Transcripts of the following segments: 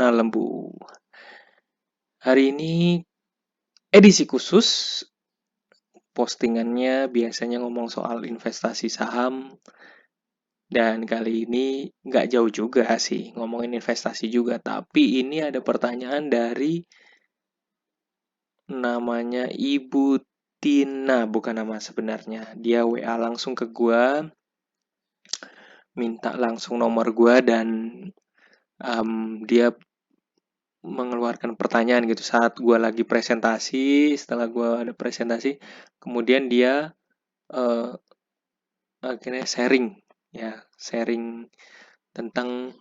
malam, Bu. Hari ini edisi khusus, postingannya biasanya ngomong soal investasi saham, dan kali ini nggak jauh juga sih ngomongin investasi juga, tapi ini ada pertanyaan dari namanya Ibu Tina, bukan nama sebenarnya. Dia WA langsung ke gua, minta langsung nomor gua dan dia mengeluarkan pertanyaan gitu saat gue lagi presentasi. Setelah gue ada presentasi, kemudian dia eh, akhirnya sharing tentang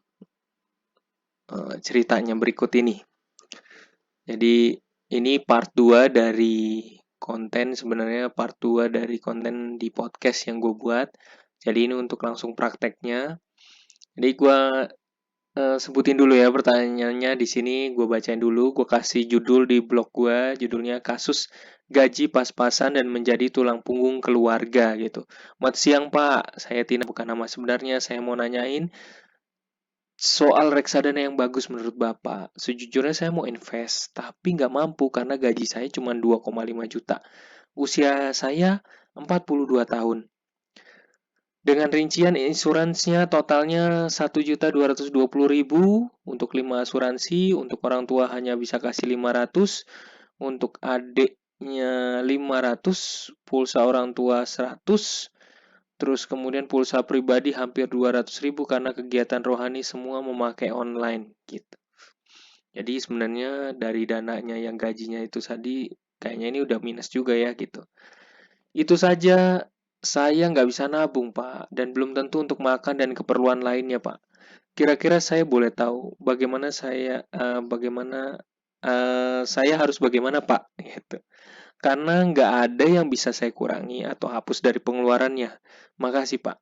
ceritanya berikut ini. Jadi ini part 2 dari konten, sebenarnya part 2 dari konten di podcast yang gue buat. Jadi ini untuk langsung prakteknya. Jadi gue sebutin dulu ya pertanyaannya di sini, gue bacain dulu, gue kasih judul di blog gue, judulnya kasus gaji pas-pasan dan menjadi tulang punggung keluarga gitu. Selamat siang Pak, saya Tina, bukan nama sebenarnya. Saya mau nanyain soal reksadana yang bagus menurut Bapak. Sejujurnya saya mau invest, tapi nggak mampu karena gaji saya cuma 2,5 juta. Usia saya 42 tahun. Dengan rincian insuransinya totalnya 1.220.000 untuk 5 asuransi, untuk orang tua hanya bisa kasih 500, untuk adiknya 500, pulsa orang tua 100, terus kemudian pulsa pribadi hampir 200.000 karena kegiatan rohani semua memakai online gitu. Jadi sebenarnya dari dananya yang gajinya itu tadi kayaknya ini udah minus juga ya gitu. Itu saja saya nggak bisa nabung, Pak, dan belum tentu untuk makan dan keperluan lainnya, Pak. Kira-kira saya boleh tahu bagaimana saya harus bagaimana, Pak? Gitu. Karena nggak ada yang bisa saya kurangi atau hapus dari pengeluarannya. Makasih, Pak.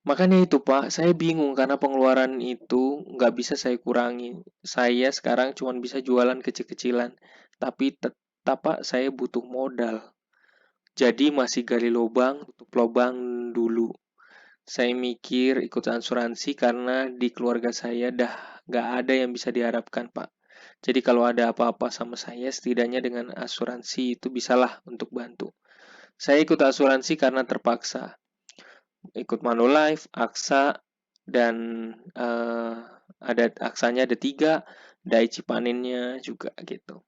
Makanya itu, Pak, saya bingung karena pengeluaran itu nggak bisa saya kurangi. Saya sekarang cuma bisa jualan kecil-kecilan, tapi tetap, Pak, saya butuh modal. Jadi masih gali lubang, tutup lubang dulu. Saya mikir ikut asuransi karena di keluarga saya dah nggak ada yang bisa diharapkan, Pak. Jadi kalau ada apa-apa sama saya, setidaknya dengan asuransi itu bisalah untuk bantu. Saya ikut asuransi karena terpaksa. Ikut Manulife, AXA, dan eh, ada aksanya ada 3, Daichi Paninnya juga gitu.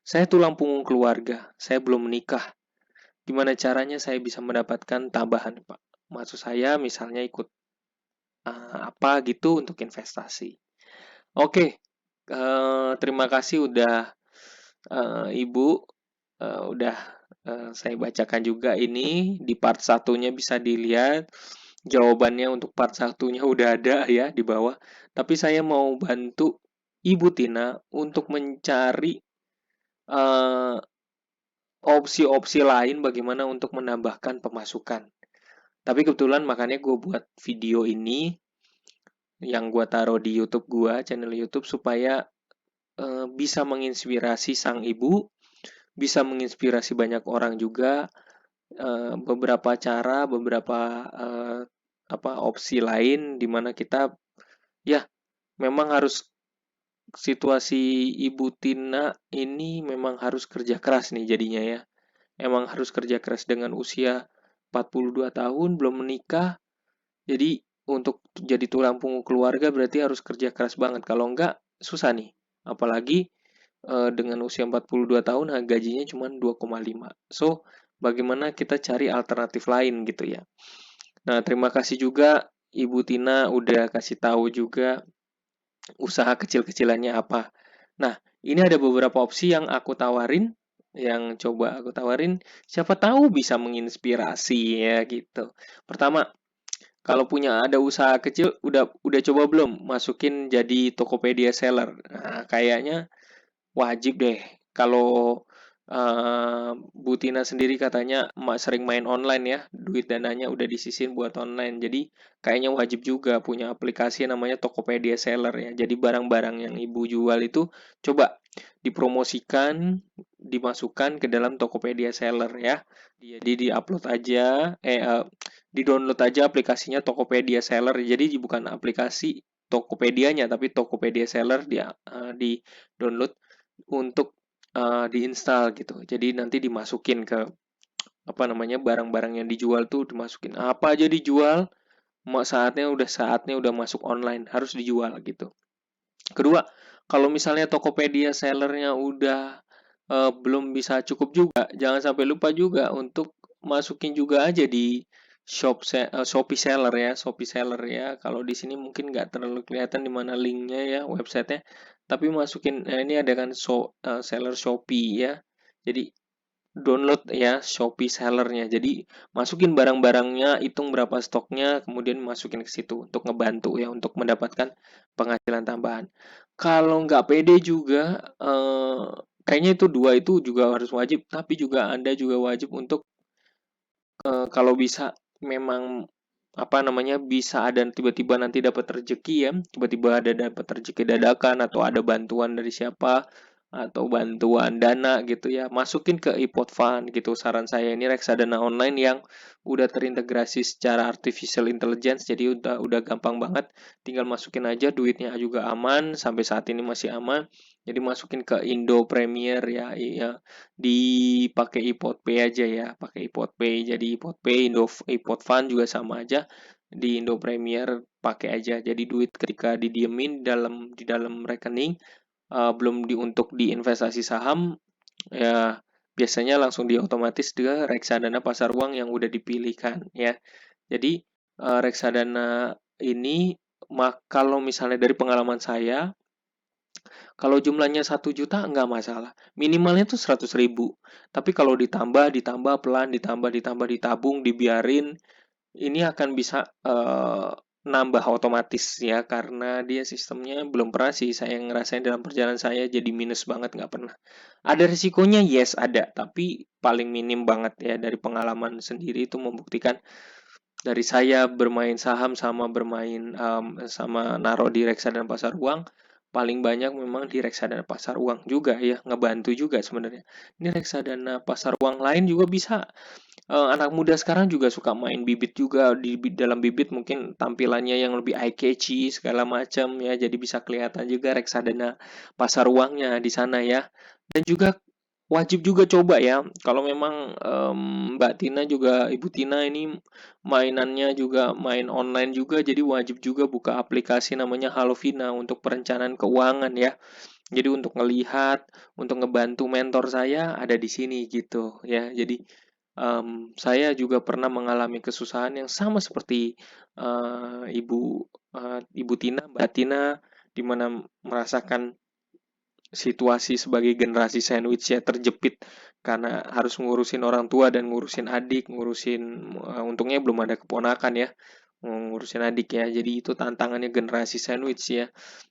Saya tulang punggung keluarga, saya belum menikah. Gimana caranya saya bisa mendapatkan tambahan, Pak? Maksud saya misalnya ikut apa gitu untuk investasi. Oke, terima kasih udah Ibu, udah saya bacakan juga ini di part satunya bisa dilihat. Jawabannya untuk part satunya udah ada ya di bawah. Tapi saya mau bantu Ibu Tina untuk mencari eh, opsi-opsi lain bagaimana untuk menambahkan pemasukan. Tapi kebetulan makanya gue buat video ini yang gue taruh di YouTube gue, channel YouTube, supaya bisa menginspirasi sang ibu, bisa menginspirasi banyak orang juga, beberapa cara, beberapa opsi lain di mana kita ya memang harus, situasi Ibu Tina ini memang harus kerja keras nih jadinya ya. Emang harus kerja keras dengan usia 42 tahun, belum menikah. Jadi untuk jadi tulang punggung keluarga berarti harus kerja keras banget. Kalau enggak, susah nih. Apalagi dengan usia 42 tahun gajinya cuma 2,5. So, bagaimana kita cari alternatif lain gitu ya. Nah, terima kasih juga Ibu Tina udah kasih tahu juga usaha kecil-kecilannya apa. Nah, ini ada beberapa opsi yang aku tawarin, yang coba aku tawarin, siapa tahu bisa menginspirasi ya gitu. Pertama, kalau punya ada usaha kecil, udah coba belum masukin jadi Tokopedia seller? Nah, kayaknya wajib deh. Kalau Bu Tina sendiri katanya sering main online ya, duit dananya udah disisihin buat online. Jadi kayaknya wajib juga punya aplikasi yang namanya Tokopedia Seller ya. Jadi barang-barang yang ibu jual itu coba dipromosikan, dimasukkan ke dalam Tokopedia Seller ya. Jadi di-upload aja, di-download aja aplikasinya Tokopedia Seller. Jadi bukan aplikasi Tokopedia-nya, tapi Tokopedia seller dia di download untuk diinstal gitu. Jadi nanti dimasukin ke apa namanya barang-barang yang dijual tuh dimasukin apa aja dijual, saatnya udah masuk online harus dijual gitu. Kedua, kalau misalnya Tokopedia sellernya udah belum bisa cukup juga, jangan sampai lupa juga untuk masukin juga aja di Shopee seller ya, Shopee seller ya. Kalau di sini mungkin nggak terlalu kelihatan di mana linknya ya websitenya, tapi masukin ini ada kan seller Shopee ya. Jadi download ya Shopee sellernya. Jadi masukin barang-barangnya, hitung berapa stoknya, kemudian masukin ke situ untuk ngebantu ya untuk mendapatkan penghasilan tambahan. Kalau nggak pede juga, kayaknya itu dua itu juga harus wajib, tapi juga Anda juga wajib untuk kalau bisa memang apa namanya bisa ada tiba-tiba nanti dapat rezeki ya, tiba-tiba ada dapat rezeki dadakan atau ada bantuan dari siapa atau bantuan dana gitu ya, masukin ke iPod Fund gitu. Saran saya ini reksadana online yang udah terintegrasi secara artificial intelligence, jadi udah gampang banget, tinggal masukin aja duitnya juga aman, sampai saat ini masih aman. Jadi masukin ke Indo Premier ya, iya dipakai iPod Pay aja ya, pakai iPod Pay. Jadi iPod Pay, iPod Fund juga sama aja. Di Indo Premier pakai aja. Jadi duit ketika didiemin di dalam rekening, belum untuk diinvestasi saham, ya biasanya langsung diotomatis ke reksadana pasar uang yang udah dipilihkan ya. Jadi reksadana ini kalau misalnya dari pengalaman saya, kalau jumlahnya 1 juta nggak masalah. Minimalnya tuh 100.000. Tapi kalau ditambah pelan, ditambah ditabung, dibiarin, ini akan bisa nambah otomatis ya karena dia sistemnya belum pernah sih saya ngerasain dalam perjalanan saya jadi minus banget nggak pernah. Ada risikonya yes ada tapi paling minim banget ya dari pengalaman sendiri itu membuktikan dari saya bermain saham sama bermain sama naruh di reksadana pasar uang paling banyak memang di reksadana pasar uang juga ya ngebantu juga sebenarnya. Ini reksadana pasar uang lain juga bisa. Anak muda sekarang juga suka main bibit juga dalam bibit mungkin tampilannya yang lebih eye catchy segala macam ya jadi bisa kelihatan juga reksadana pasar uangnya di sana ya dan juga wajib juga coba ya kalau memang Mbak Tina juga Ibu Tina ini mainannya juga main online juga jadi wajib juga buka aplikasi namanya Halovina untuk perencanaan keuangan ya jadi untuk ngelihat untuk ngebantu mentor saya ada di sini gitu ya jadi saya juga pernah mengalami kesusahan yang sama seperti Ibu Tina, Mbak Tina, di mana merasakan situasi sebagai generasi sandwich ya terjepit karena harus ngurusin orang tua dan ngurusin adik, untungnya belum ada keponakan ya, ngurusin adik ya. Jadi itu tantangannya generasi sandwich ya.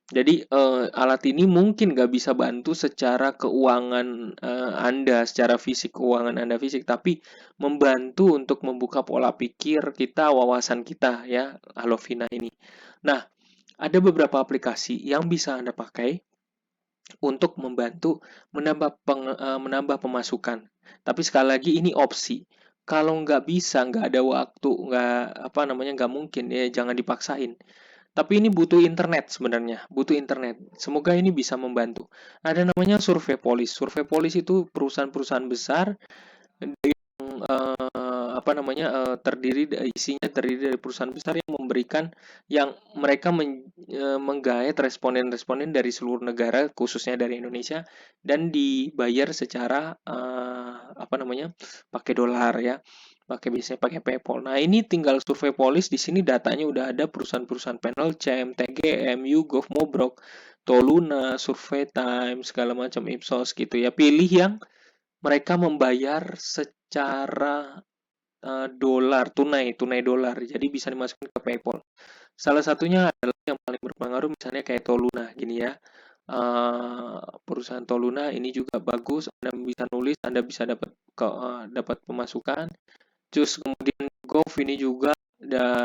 Jadi alat ini mungkin nggak bisa bantu secara keuangan Anda, secara fisik keuangan Anda fisik, tapi membantu untuk membuka pola pikir kita, wawasan kita ya, Halovina ini. Nah, ada beberapa aplikasi yang bisa Anda pakai untuk membantu menambah pemasukan. Tapi sekali lagi ini opsi. Kalau nggak bisa, nggak ada waktu, nggak mungkin ya jangan dipaksain. Tapi ini butuh internet sebenarnya, butuh internet. Semoga ini bisa membantu. Ada namanya Surveipolis. Surveipolis itu perusahaan-perusahaan besar isinya terdiri dari perusahaan besar yang memberikan yang mereka menggait responden-responden dari seluruh negara khususnya dari Indonesia dan dibayar secara pakai dolar ya biasanya pakai PayPal. Nah ini tinggal Surveipolis di sini datanya udah ada perusahaan-perusahaan Panel Cam, TGM, YouGov, Mobrok, Toluna, Survey Time, segala macam Ipsos gitu ya. Pilih yang mereka membayar secara dolar tunai dolar jadi bisa dimasukkan ke PayPal. Salah satunya adalah yang paling berpengaruh misalnya kayak Toluna gini ya. Perusahaan Toluna ini juga bagus, Anda bisa nulis, Anda bisa dapat pemasukan. Terus kemudian Gov ini juga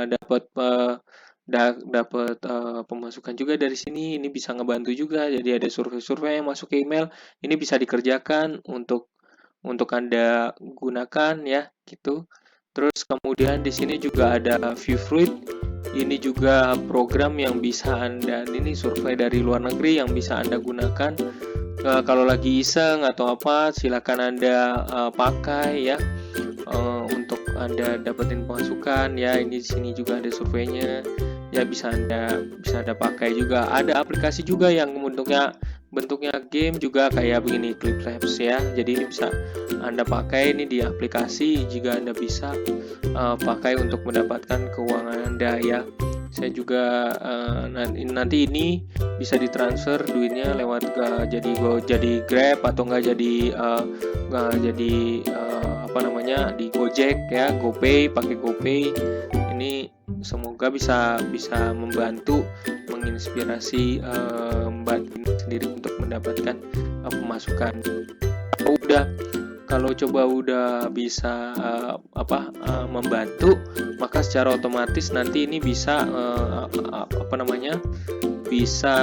dapat pemasukan juga dari sini. Ini bisa ngebantu juga. Jadi ada survei-survei yang masuk ke email. Ini bisa dikerjakan untuk Anda gunakan ya gitu. Terus kemudian di sini juga ada ViewFruit. Ini juga program yang bisa Anda, ini survei dari luar negeri yang bisa Anda gunakan. Kalau lagi iseng atau apa, silakan Anda pakai ya, untuk Anda dapetin pemasukan ya. Ini di sini juga ada surveinya ya, bisa Anda pakai juga. Ada aplikasi juga yang bentuknya game juga kayak begini, Clip Labs ya. Jadi ini bisa Anda pakai ini di aplikasi jika Anda bisa pakai untuk mendapatkan keuangan Anda ya. Saya juga nanti ini bisa ditransfer duitnya lewat jadi Grab atau nggak jadi apa namanya di Gojek ya, GoPay, pakai GoPay. Ini semoga bisa membantu menginspirasi Mbak Tina sendiri untuk mendapatkan pemasukan. Kalau coba udah bisa membantu, maka secara otomatis nanti ini bisa bisa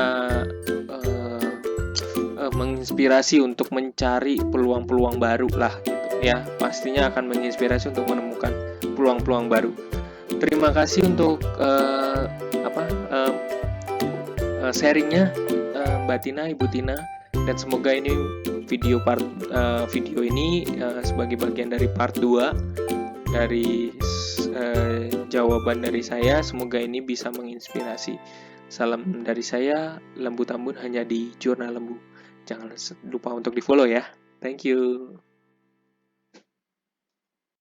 menginspirasi untuk mencari peluang-peluang baru lah gitu ya. Pastinya akan menginspirasi untuk menemukan peluang-peluang baru. Terima kasih untuk sharingnya Mbak Tina, Ibu Tina, dan semoga ini video ini sebagai bagian dari part 2 dari jawaban dari saya. Semoga ini bisa menginspirasi. Salam dari saya, Lembu Tambun hanya di Jurnal Lembu. Jangan lupa untuk di-follow ya. Thank you.